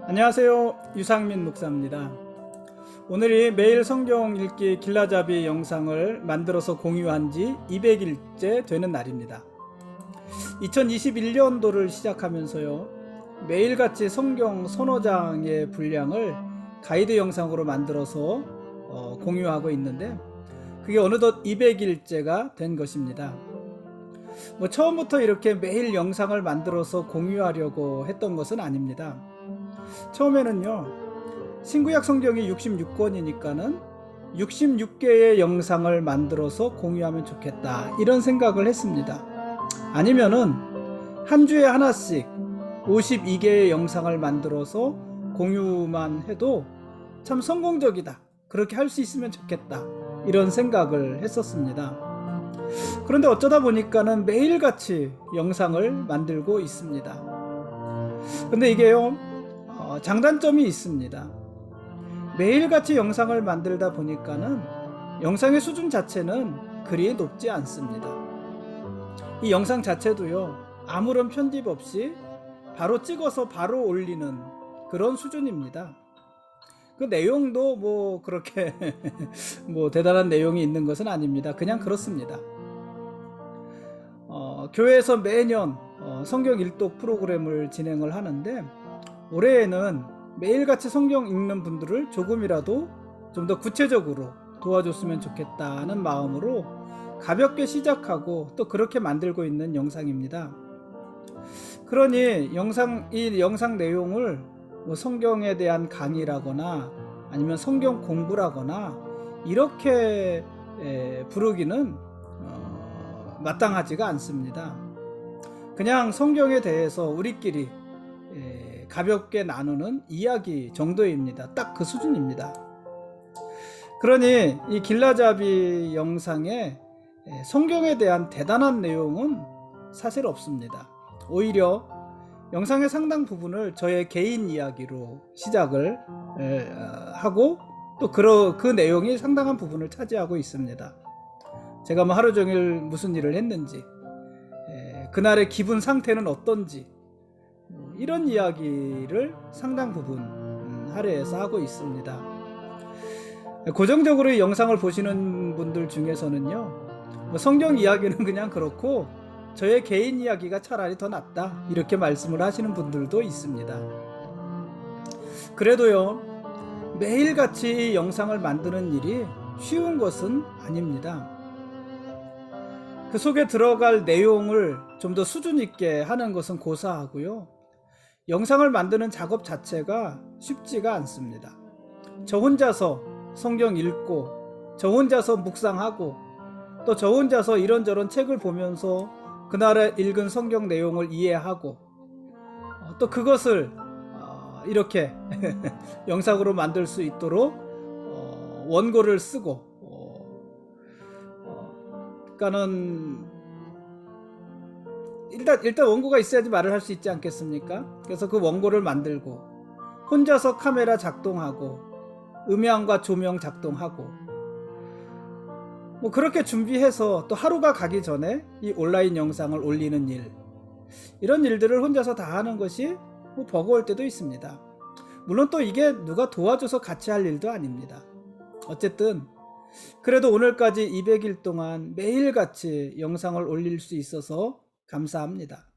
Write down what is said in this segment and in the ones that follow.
안녕하세요. 유상민 목사입니다. 오늘이 매일 성경 읽기 길라잡이 영상을 만들어서 공유한 지 200일째 되는 날입니다. 2021년도를 시작하면서요, 매일같이 성경 서너 장의 분량을 가이드 영상으로 만들어서 공유하고 있는데, 그게 어느덧 200일째가 된 것입니다. 처음부터 이렇게 매일 영상을 만들어서 공유하려고 했던 것은 아닙니다. 처음에는요, 신구약 성경이 66권이니까는 66개의 영상을 만들어서 공유하면 좋겠다, 이런 생각을 했습니다. 아니면은 한 주에 하나씩 52개의 영상을 만들어서 공유만 해도 참 성공적이다, 그렇게 할 수 있으면 좋겠다, 이런 생각을 했었습니다. 그런데 어쩌다 보니까는 매일같이 영상을 만들고 있습니다. 근데 이게요, 장단점이 있습니다. 매일같이 영상을 만들다 보니까는 영상의 수준 자체는 그리 높지 않습니다. 이 영상 자체도요, 아무런 편집 없이 바로 찍어서 바로 올리는 그런 수준입니다. 그 내용도 그렇게 대단한 내용이 있는 것은 아닙니다. 그냥 그렇습니다. 교회에서 매년 성경 일독 프로그램을 진행을 하는데, 올해에는 매일같이 성경 읽는 분들을 조금이라도 좀 더 구체적으로 도와줬으면 좋겠다는 마음으로 가볍게 시작하고 또 그렇게 만들고 있는 영상입니다. 그러니 이 영상 내용을 성경에 대한 강의라거나 아니면 성경 공부라거나 이렇게 부르기는 마땅하지가 않습니다. 그냥 성경에 대해서 우리끼리 가볍게 나누는 이야기 정도입니다. 딱 그 수준입니다. 그러니 이 길라잡이 영상에 성경에 대한 대단한 내용은 사실 없습니다. 오히려 영상의 상당 부분을 저의 개인 이야기로 시작을 하고 또 그 내용이 상당한 부분을 차지하고 있습니다. 제가 하루 종일 무슨 일을 했는지, 그날의 기분 상태는 어떤지, 이런 이야기를 상당 부분 할애해서 하고 있습니다. 고정적으로 이 영상을 보시는 분들 중에서는요, 성경 이야기는 그냥 그렇고 저의 개인 이야기가 차라리 더 낫다, 이렇게 말씀을 하시는 분들도 있습니다. 그래도요, 매일같이 영상을 만드는 일이 쉬운 것은 아닙니다. 그 속에 들어갈 내용을 좀 더 수준 있게 하는 것은 고사하고요, 영상을 만드는 작업 자체가 쉽지가 않습니다. 저 혼자서 성경 읽고, 저 혼자서 묵상하고, 또 저 혼자서 이런저런 책을 보면서 그날에 읽은 성경 내용을 이해하고, 또 그것을 이렇게 영상으로 만들 수 있도록 원고를 쓰고, 그러니까는 일단 원고가 있어야지 말을 할 수 있지 않겠습니까? 그래서 그 원고를 만들고, 혼자서 카메라 작동하고, 음향과 조명 작동하고, 그렇게 준비해서 또 하루가 가기 전에 이 온라인 영상을 올리는 일, 이런 일들을 혼자서 다 하는 것이 버거울 때도 있습니다. 물론 또 이게 누가 도와줘서 같이 할 일도 아닙니다. 어쨌든 그래도 오늘까지 200일 동안 매일같이 영상을 올릴 수 있어서 감사합니다.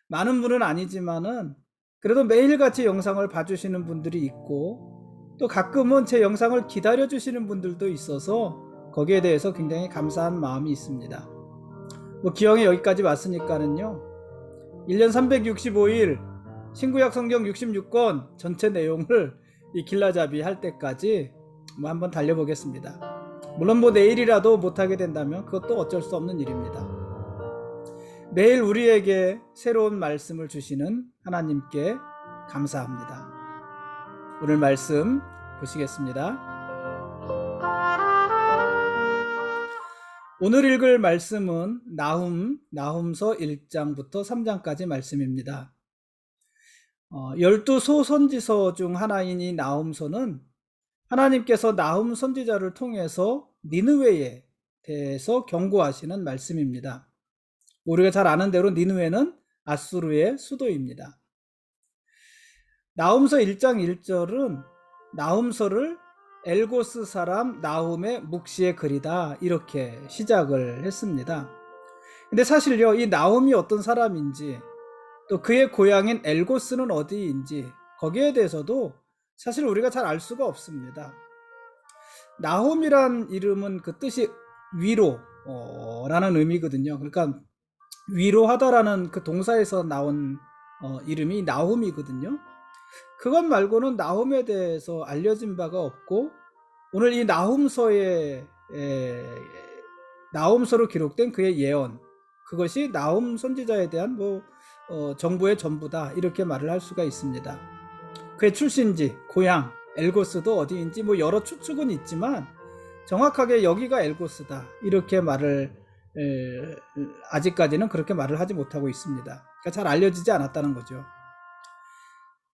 많은 분은 아니지만은 그래도 매일같이 영상을 봐주시는 분들이 있고, 또 가끔은 제 영상을 기다려주시는 분들도 있어서 거기에 대해서 굉장히 감사한 마음이 있습니다. 기왕에 여기까지 왔으니까는요, 1년 365일 신구약 성경 66권 전체 내용을 이 길라잡이 할 때까지 한번 달려보겠습니다. 물론 내일이라도 못하게 된다면 그것도 어쩔 수 없는 일입니다. 매일 우리에게 새로운 말씀을 주시는 하나님께 감사합니다. 오늘 말씀 보시겠습니다. 오늘 읽을 말씀은 나훔서 1장부터 3장까지 말씀입니다. 12 소선지서 중 하나인 이 나훔서는 하나님께서 나훔 선지자를 통해서 니느웨에 대해서 경고하시는 말씀입니다. 우리가 잘 아는 대로 니느웨는 아수르의 수도입니다. 나훔서 1장 1절은 나훔서를 엘고스 사람 나훔의 묵시의 글이다 이렇게 시작을 했습니다. 근데 사실요, 이 나훔이 어떤 사람인지 또 그의 고향인 엘고스는 어디인지 거기에 대해서도 사실 우리가 잘 알 수가 없습니다. 나홈이란 이름은 그 뜻이 위로라는 의미거든요. 그러니까 위로하다라는 그 동사에서 나온 이름이 나홈이거든요. 그것 말고는 나홈에 대해서 알려진 바가 없고, 오늘 이 나훔서에 나훔서로 기록된 그의 예언, 그것이 나훔 선지자에 대한 정보의 전부다 이렇게 말을 할 수가 있습니다. 그의 출신지, 고향, 엘고스도 어디인지 여러 추측은 있지만 정확하게 여기가 엘고스다 이렇게 말을 아직까지는 그렇게 말을 하지 못하고 있습니다. 그러니까 잘 알려지지 않았다는 거죠.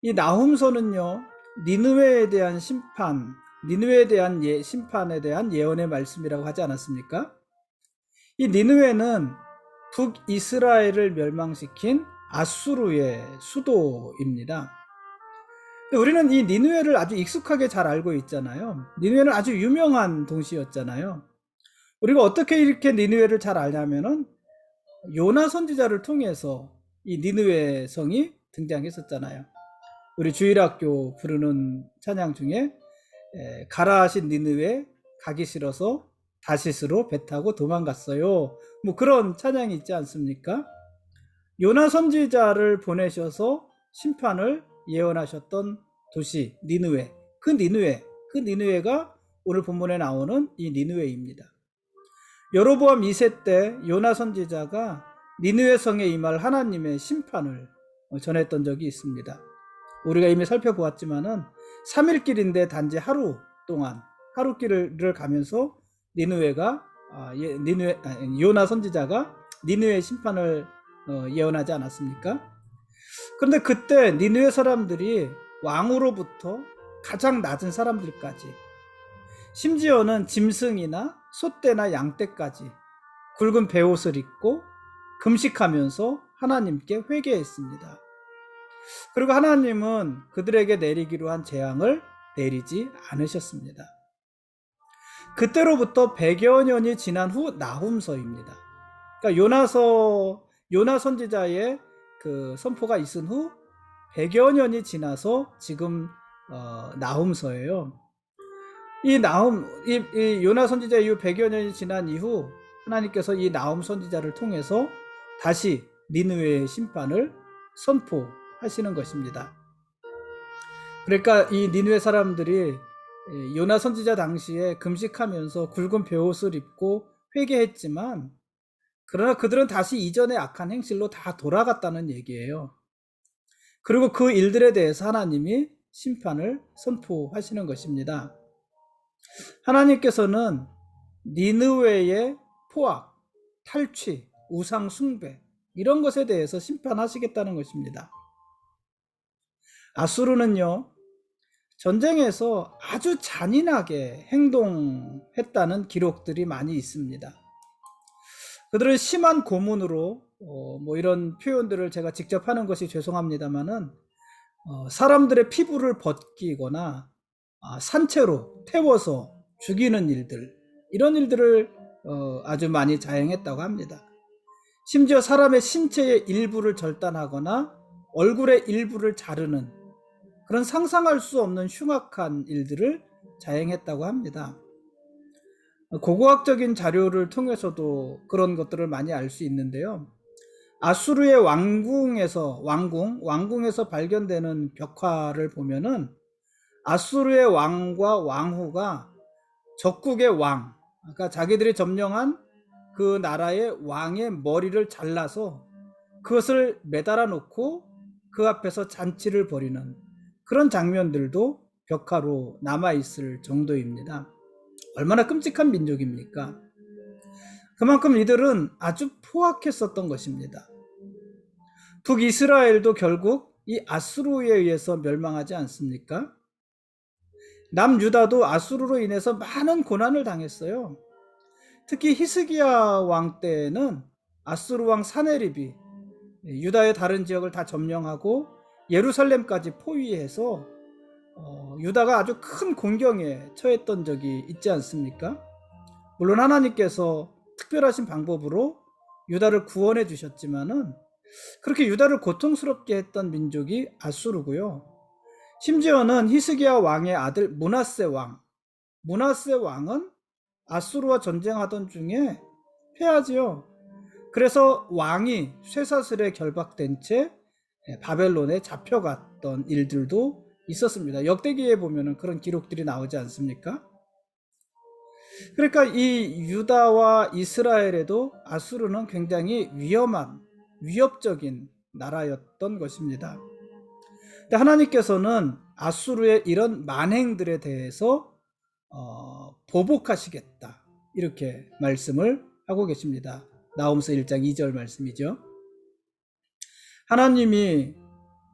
이 나훔서는요, 니느웨에 대한 심판, 니느웨에 대한 심판에 대한 예언의 말씀이라고 하지 않았습니까? 이 니느웨는 북이스라엘을 멸망시킨 아수르의 수도입니다. 우리는 이 니느웨를 아주 익숙하게 잘 알고 있잖아요. 니느웨는 아주 유명한 도시였잖아요. 우리가 어떻게 이렇게 니느웨를 잘 알냐면은 요나 선지자를 통해서 이 니느웨 성이 등장했었잖아요. 우리 주일학교 부르는 찬양 중에 가라 하신 니느웨 가기 싫어서 다시스로 배 타고 도망갔어요. 그런 찬양이 있지 않습니까? 요나 선지자를 보내셔서 심판을 예언하셨던 도시 니느웨, 그 니느웨가 오늘 본문에 나오는 이 니느웨입니다. 여로보암 2세 때 요나 선지자가 니느웨 성에 임할 하나님의 심판을 전했던 적이 있습니다. 우리가 이미 살펴보았지만은 3일길인데 단지 하루 동안 하루길을 가면서 요나 선지자가 니느웨 심판을 예언하지 않았습니까? 그런데 그때 니느웨 사람들이 왕으로부터 가장 낮은 사람들까지, 심지어는 짐승이나 소떼나 양떼까지 굵은 베옷을 입고 금식하면서 하나님께 회개했습니다. 그리고 하나님은 그들에게 내리기로 한 재앙을 내리지 않으셨습니다. 그때로부터 100여 년이 지난 후 나훔서입니다. 그러니까 요나 선지자의 그 선포가 있은 후 100여 년이 지나서 지금 나훔서예요. 이 요나 선지자 이후 100여 년이 지난 이후 하나님께서 이 나훔 선지자를 통해서 다시 니느웨의 심판을 선포하시는 것입니다. 그러니까 이 니느웨 사람들이 요나 선지자 당시에 금식하면서 굵은 베옷을 입고 회개했지만, 그러나 그들은 다시 이전의 악한 행실로 다 돌아갔다는 얘기예요. 그리고 그 일들에 대해서 하나님이 심판을 선포하시는 것입니다. 하나님께서는 니느웨의 포악, 탈취, 우상 숭배 이런 것에 대해서 심판하시겠다는 것입니다. 아수르는요, 전쟁에서 아주 잔인하게 행동했다는 기록들이 많이 있습니다. 그들은 심한 고문으로 이런 표현들을 제가 직접 하는 것이 죄송합니다만은 사람들의 피부를 벗기거나 산채로 태워서 죽이는 일들, 이런 일들을 아주 많이 자행했다고 합니다. 심지어 사람의 신체의 일부를 절단하거나 얼굴의 일부를 자르는 그런 상상할 수 없는 흉악한 일들을 자행했다고 합니다. 고고학적인 자료를 통해서도 그런 것들을 많이 알 수 있는데요. 아수르의 왕궁에서 발견되는 벽화를 보면은 아수르의 왕과 왕후가 적국의 왕, 그러니까 자기들이 점령한 그 나라의 왕의 머리를 잘라서 그것을 매달아 놓고 그 앞에서 잔치를 벌이는 그런 장면들도 벽화로 남아있을 정도입니다. 얼마나 끔찍한 민족입니까? 그만큼 이들은 아주 포악했었던 것입니다. 북이스라엘도 결국 이 아수르에 의해서 멸망하지 않습니까? 남유다도 아수르로 인해서 많은 고난을 당했어요. 특히 히스기야 왕 때에는 아수르 왕 사네립이 유다의 다른 지역을 다 점령하고 예루살렘까지 포위해서 유다가 아주 큰 공경에 처했던 적이 있지 않습니까? 물론 하나님께서 특별하신 방법으로 유다를 구원해 주셨지만은 그렇게 유다를 고통스럽게 했던 민족이 아수르고요. 심지어는 히스기야 왕의 아들 므낫세 왕은 아수르와 전쟁하던 중에 패하지요. 그래서 왕이 쇠사슬에 결박된 채 바벨론에 잡혀갔던 일들도 있었습니다. 역대기에 보면은 그런 기록들이 나오지 않습니까? 그러니까 이 유다와 이스라엘에도 아수르는 굉장히 위협적인 나라였던 것입니다. 근데 하나님께서는 아수르의 이런 만행들에 대해서 보복하시겠다, 이렇게 말씀을 하고 계십니다. 나홈서 1장 2절 말씀이죠. 하나님이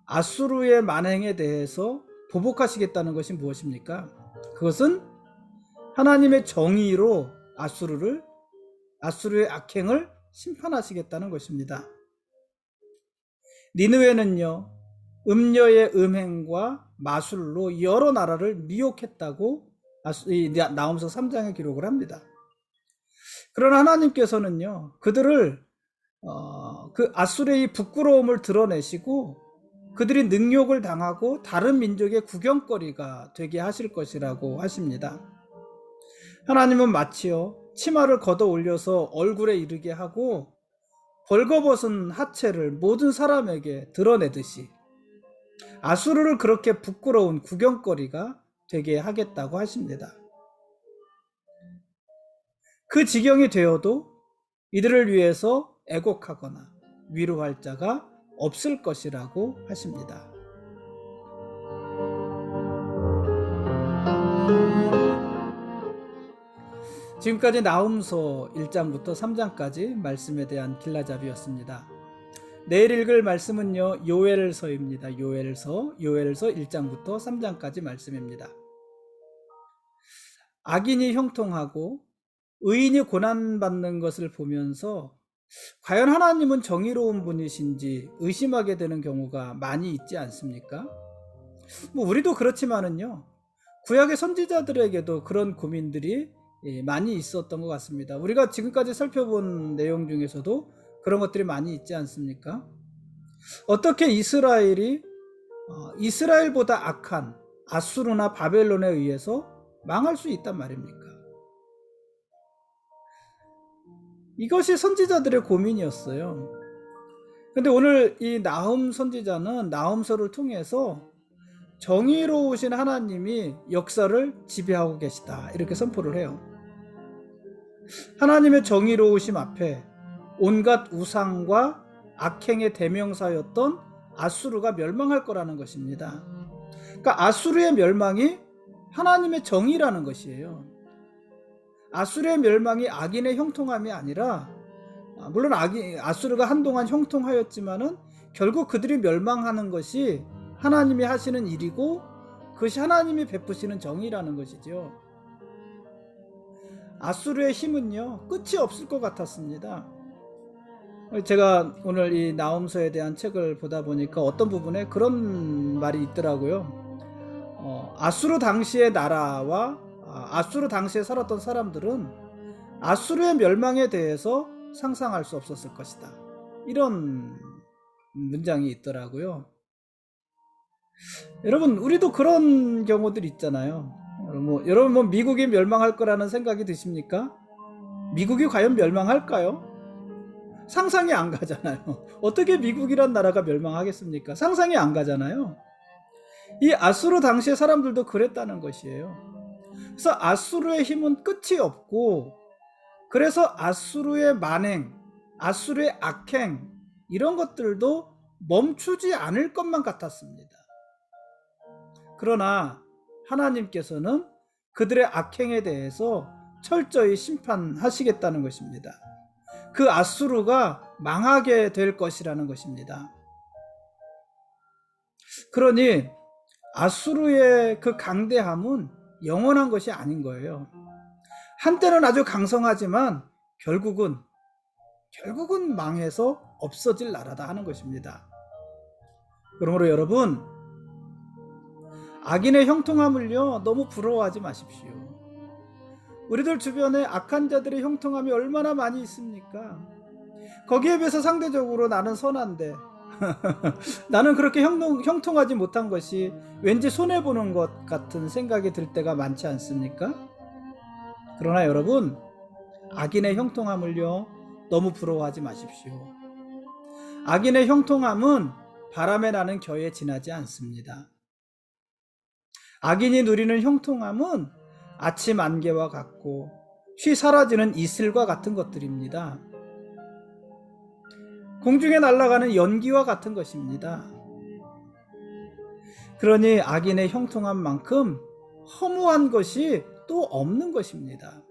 아수르의 만행에 대해서 보복하시겠다는 것이 무엇입니까? 그것은 하나님의 정의로 아수르의 악행을 심판하시겠다는 것입니다. 니느웨는요, 음녀의 음행과 마술로 여러 나라를 미혹했다고 나홈서 3장에 기록을 합니다. 그러나 하나님께서는요, 그들을 그 아수르의 부끄러움을 드러내시고 그들이 능욕을 당하고 다른 민족의 구경거리가 되게 하실 것이라고 하십니다. 하나님은 마치요, 치마를 걷어 올려서 얼굴에 이르게 하고 벌거벗은 하체를 모든 사람에게 드러내듯이 아수르를 그렇게 부끄러운 구경거리가 되게 하겠다고 하십니다. 그 지경이 되어도 이들을 위해서 애곡하거나 위로할 자가 없을 것이라고 하십니다. 지금까지 나홈서 1장부터 3장까지 말씀에 대한 길라잡이였습니다. 내일 읽을 말씀은요, 요엘서입니다. 요엘서 1장부터 3장까지 말씀입니다. 악인이 형통하고 의인이 고난받는 것을 보면서 과연 하나님은 정의로운 분이신지 의심하게 되는 경우가 많이 있지 않습니까? 우리도 그렇지만은요, 구약의 선지자들에게도 그런 고민들이 많이 있었던 것 같습니다. 우리가 지금까지 살펴본 내용 중에서도 그런 것들이 많이 있지 않습니까? 어떻게 이스라엘이 이스라엘보다 악한 아수르나 바벨론에 의해서 망할 수 있단 말입니까? 이것이 선지자들의 고민이었어요. 근데 오늘 이 나훔 선지자는 나훔서를 통해서 정의로우신 하나님이 역사를 지배하고 계시다, 이렇게 선포를 해요. 하나님의 정의로우심 앞에 온갖 우상과 악행의 대명사였던 아수르가 멸망할 거라는 것입니다. 그러니까 아수르의 멸망이 하나님의 정의라는 것이에요. 아수르의 멸망이 악인의 형통함이 아니라, 물론 아수르가 한동안 형통하였지만은 결국 그들이 멸망하는 것이 하나님이 하시는 일이고 그것이 하나님이 베푸시는 정의라는 것이죠. 아수르의 힘은요, 끝이 없을 것 같았습니다. 제가 오늘 이 나홈서에 대한 책을 보다 보니까 어떤 부분에 그런 말이 있더라고요. 아수르 당시의 나라와 아수르 당시에 살았던 사람들은 아수르의 멸망에 대해서 상상할 수 없었을 것이다, 이런 문장이 있더라고요. 여러분, 우리도 그런 경우들 있잖아요. 여러분 미국이 멸망할 거라는 생각이 드십니까? 미국이 과연 멸망할까요? 상상이 안 가잖아요. 어떻게 미국이란 나라가 멸망하겠습니까? 상상이 안 가잖아요. 이 아수르 당시의 사람들도 그랬다는 것이에요. 그래서 아수르의 힘은 끝이 없고, 그래서 아수르의 만행, 아수르의 악행, 이런 것들도 멈추지 않을 것만 같았습니다. 그러나 하나님께서는 그들의 악행에 대해서 철저히 심판하시겠다는 것입니다. 그 아수르가 망하게 될 것이라는 것입니다. 그러니 아수르의 그 강대함은 영원한 것이 아닌 거예요. 한때는 아주 강성하지만 결국은 망해서 없어질 나라다 하는 것입니다. 그러므로 여러분, 악인의 형통함을요 너무 부러워하지 마십시오. 우리들 주변에 악한 자들의 형통함이 얼마나 많이 있습니까? 거기에 비해서 상대적으로 나는 선한데 나는 그렇게 형통하지 못한 것이 왠지 손해보는 것 같은 생각이 들 때가 많지 않습니까? 그러나 여러분, 악인의 형통함을요 너무 부러워하지 마십시오. 악인의 형통함은 바람에 나는 겨에 지나지 않습니다. 악인이 누리는 형통함은 아침 안개와 같고 쉬 사라지는 이슬과 같은 것들입니다. 공중에 날아가는 연기와 같은 것입니다. 그러니 악인의 형통함만큼 허무한 것이 또 없는 것입니다.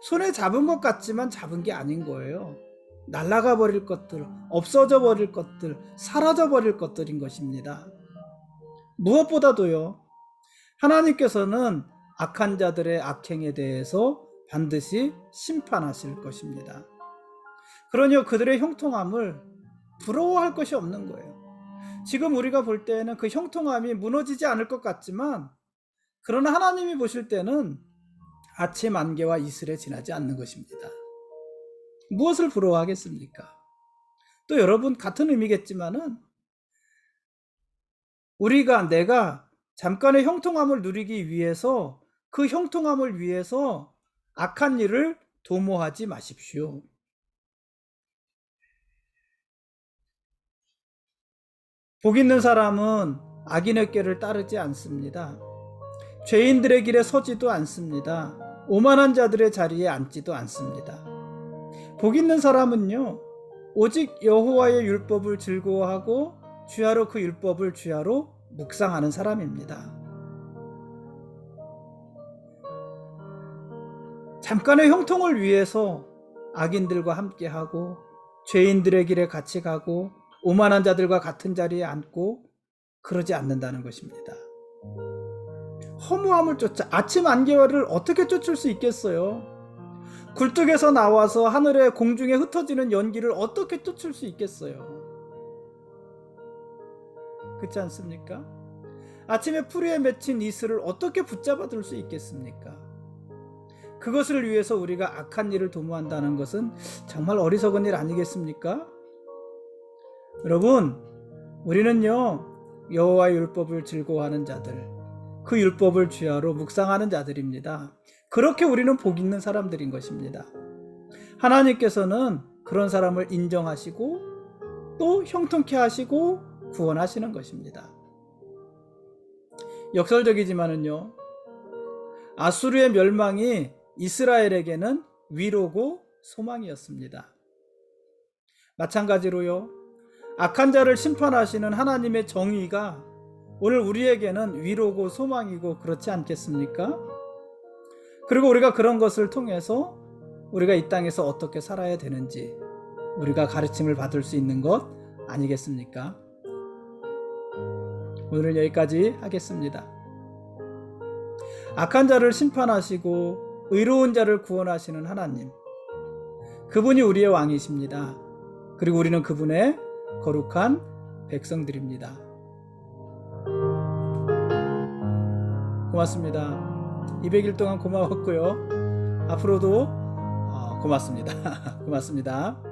손에 잡은 것 같지만 잡은 게 아닌 거예요. 날아가 버릴 것들, 없어져 버릴 것들, 사라져 버릴 것들인 것입니다. 무엇보다도요, 하나님께서는 악한 자들의 악행에 대해서 반드시 심판하실 것입니다. 그러니 그들의 형통함을 부러워할 것이 없는 거예요. 지금 우리가 볼 때는 그 형통함이 무너지지 않을 것 같지만, 그러나 하나님이 보실 때는 아침 안개와 이슬에 지나지 않는 것입니다. 무엇을 부러워하겠습니까? 또 여러분, 같은 의미겠지만은 내가 잠깐의 형통함을 누리기 위해서, 그 형통함을 위해서 악한 일을 도모하지 마십시오. 복 있는 사람은 악인의 꾀를 따르지 않습니다. 죄인들의 길에 서지도 않습니다. 오만한 자들의 자리에 앉지도 않습니다. 복 있는 사람은요, 오직 여호와의 율법을 즐거워하고 주야로 그 율법을 주야로 묵상하는 사람입니다. 잠깐의 형통을 위해서 악인들과 함께하고 죄인들의 길에 같이 가고 오만한 자들과 같은 자리에 앉고 그러지 않는다는 것입니다. 허무함을 쫓아 아침 안개를 어떻게 쫓을 수 있겠어요? 굴뚝에서 나와서 하늘에 공중에 흩어지는 연기를 어떻게 쫓을 수 있겠어요? 그렇지 않습니까? 아침에 풀이에 맺힌 이슬을 어떻게 붙잡아 둘 수 있겠습니까? 그것을 위해서 우리가 악한 일을 도모한다는 것은 정말 어리석은 일 아니겠습니까? 여러분, 우리는요 여호와의 율법을 즐거워하는 자들, 그 율법을 주야로 묵상하는 자들입니다. 그렇게 우리는 복 있는 사람들인 것입니다. 하나님께서는 그런 사람을 인정하시고 또 형통케 하시고 구원하시는 것입니다. 역설적이지만은요, 아수르의 멸망이 이스라엘에게는 위로고 소망이었습니다. 마찬가지로요, 악한 자를 심판하시는 하나님의 정의가 오늘 우리에게는 위로고 소망이고 그렇지 않겠습니까? 그리고 우리가 그런 것을 통해서 우리가 이 땅에서 어떻게 살아야 되는지 우리가 가르침을 받을 수 있는 것 아니겠습니까? 오늘은 여기까지 하겠습니다. 악한 자를 심판하시고 의로운 자를 구원하시는 하나님, 그분이 우리의 왕이십니다. 그리고 우리는 그분의 거룩한 백성들입니다. 고맙습니다. 200일 동안 고마웠고요. 앞으로도 고맙습니다. 고맙습니다.